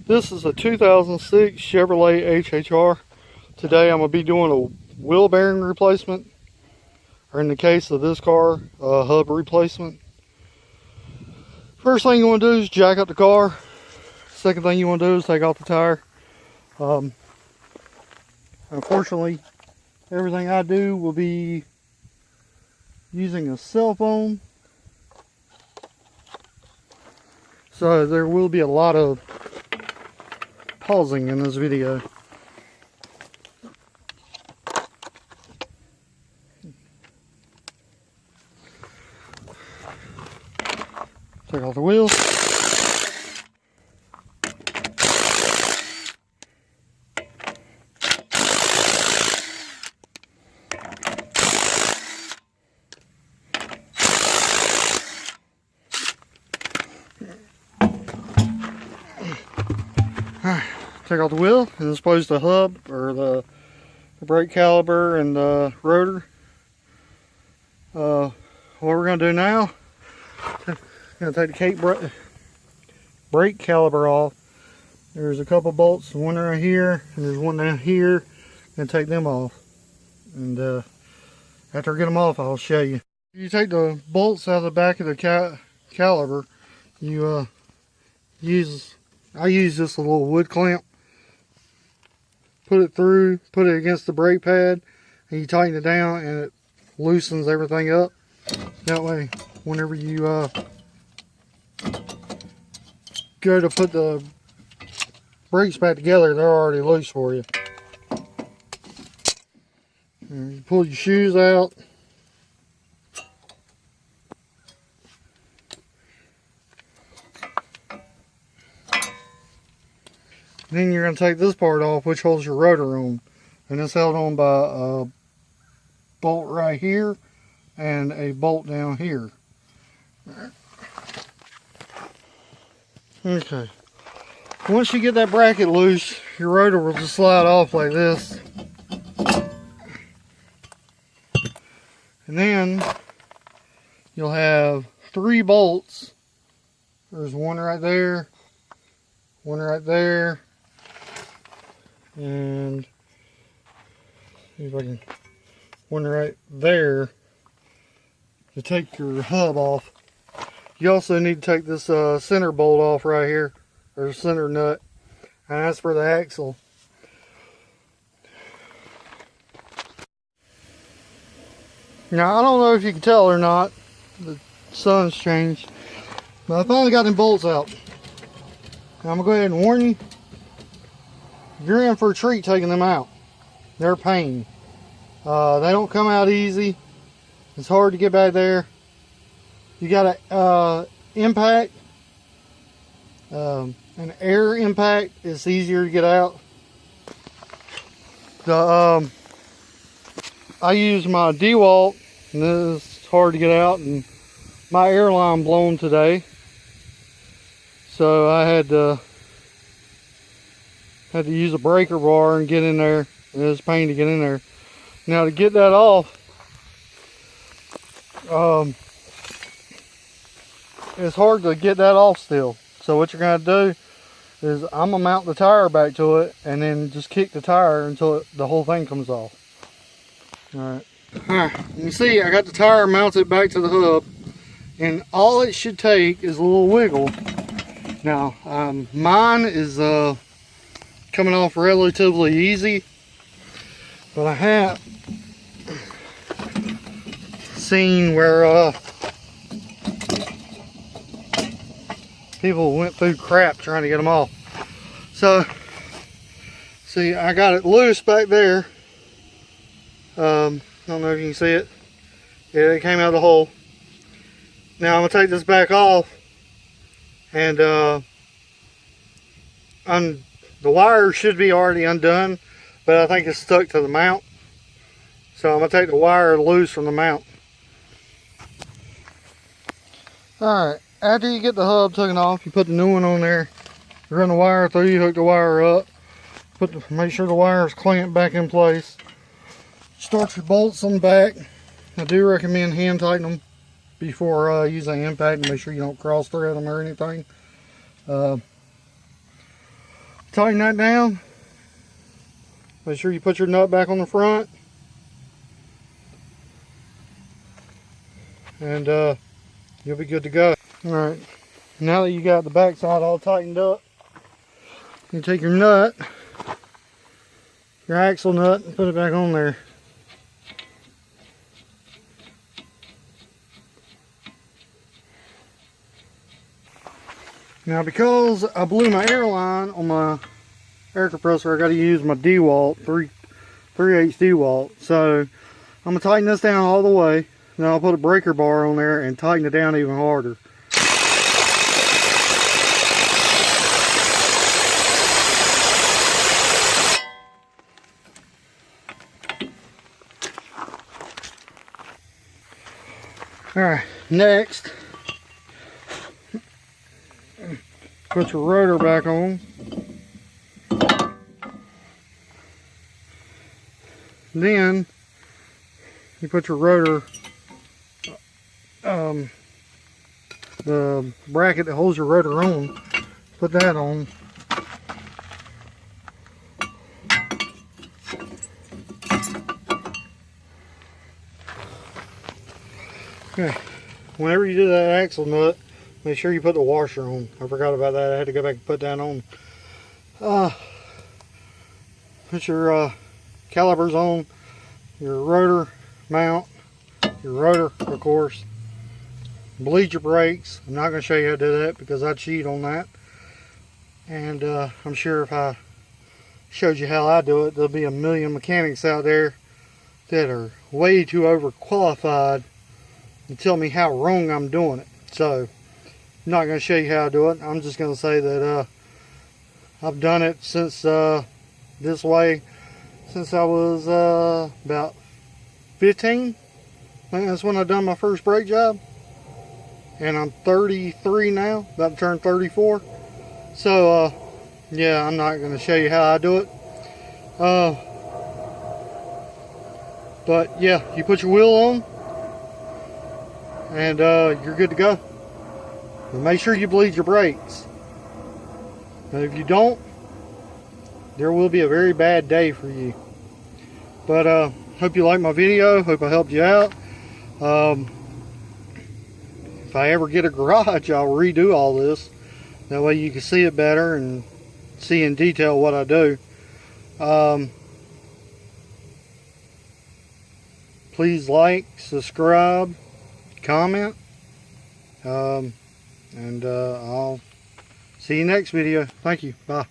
This is a 2006 Chevrolet HHR. Today I'm going to be doing a wheel bearing replacement, or in the case of this car, a hub replacement. First thing you want to do is jack up the car. Second thing you want to do is take off the tire. Unfortunately, everything I do will be using a cell phone, so there will be a lot of pausing in this video. Take off the wheels. Take off the wheel and dispose the hub, or the brake caliper and the rotor. What we're going to do now, I'm going to take the brake caliper off. There's a couple bolts, one right here and there's one down here. I'm going to take them off, and after I get them off I'll show you. You take the bolts out of the back of the caliper. You I use this little wood clamp. Put it through, put it against the brake pad, and you tighten it down and it loosens everything up. That way, whenever you go to put the brakes back together, they're already loose for you. And you pull your shoes out. Then you're going to take this part off, which holds your rotor on, and it's held on by a bolt right here and a bolt down here. Okay, once you get that bracket loose, your rotor will just slide off like this, and then you'll have 3 bolts. There's one right there, one right there, and see if I can, one right there to take your hub off. You also need to take this center bolt off right here, or center nut, and that's for the axle. Now I don't know if you can tell or not, the sun's changed, but I finally got them bolts out. Now I'm gonna go ahead and warn you, you're in for a treat taking them out. They're a pain. They don't come out easy. It's hard to get back there. You got an impact, an air impact. It's easier to get out. I use my DeWalt, and this is hard to get out, and my air line blown today, so I had to use a breaker bar and get in there. It was a pain to get in there. Now to get that off, it's hard to get that off still. So what you're going to do is I'm going to mount the tire back to it and then just kick the tire until the whole thing comes off. Alright, you see I got the tire mounted back to the hub, and all it should take is a little wiggle. Now mine is coming off relatively easy, but I have seen where people went through crap trying to get them off. So see, I got it loose back there. I don't know if you can see it. Yeah, it came out of the hole. Now I'm gonna take this back off, and the wire should be already undone, but I think it's stuck to the mount. So I'm going to take the wire loose from the mount. Alright, after you get the hub taken off, you put the new one on there. You run the wire through, you hook the wire up. Make sure the wire is clamped back in place. Start your bolts on the back. I do recommend hand tighten them before using impact, and make sure you don't cross thread them or anything. tighten that down. Make sure you put your nut back on the front. And you'll be good to go. Alright, now that you got the backside all tightened up, you take your nut, your axle nut, and put it back on there. Now, because I blew my air line on my air compressor, I got to use my DeWalt, 3/8 DeWalt. So I'm going to tighten this down all the way. Then I'll put a breaker bar on there and tighten it down even harder. Alright, next, put your rotor back on. Then you put your rotor, the bracket that holds your rotor on, put that on. Okay, whenever you do that axle nut, make sure you put the washer on. I forgot about that. I had to go back and put that on. Put your calipers on, your rotor mount, your rotor, of course. Bleed your brakes. I'm not going to show you how to do that because I cheat on that. And I'm sure if I showed you how I do it, there'll be a million mechanics out there that are way too overqualified and tell me how wrong I'm doing it. So I'm not going to show you how to do it. I'm just going to say that I've done it since this way since I was about 15. I think that's when I done my first brake job, and I'm 33 now, about to turn 34. So yeah, I'm not going to show you how I do it. But yeah, you put your wheel on and you're good to go. But make sure you bleed your brakes. And if you don't, there will be a very bad day for you. But hope you liked my video. Hope I helped you out. If I ever get a garage, I'll redo all this. That way you can see it better and see in detail what I do. Please like, subscribe, comment, and I'll see you next video. Thank you. Bye.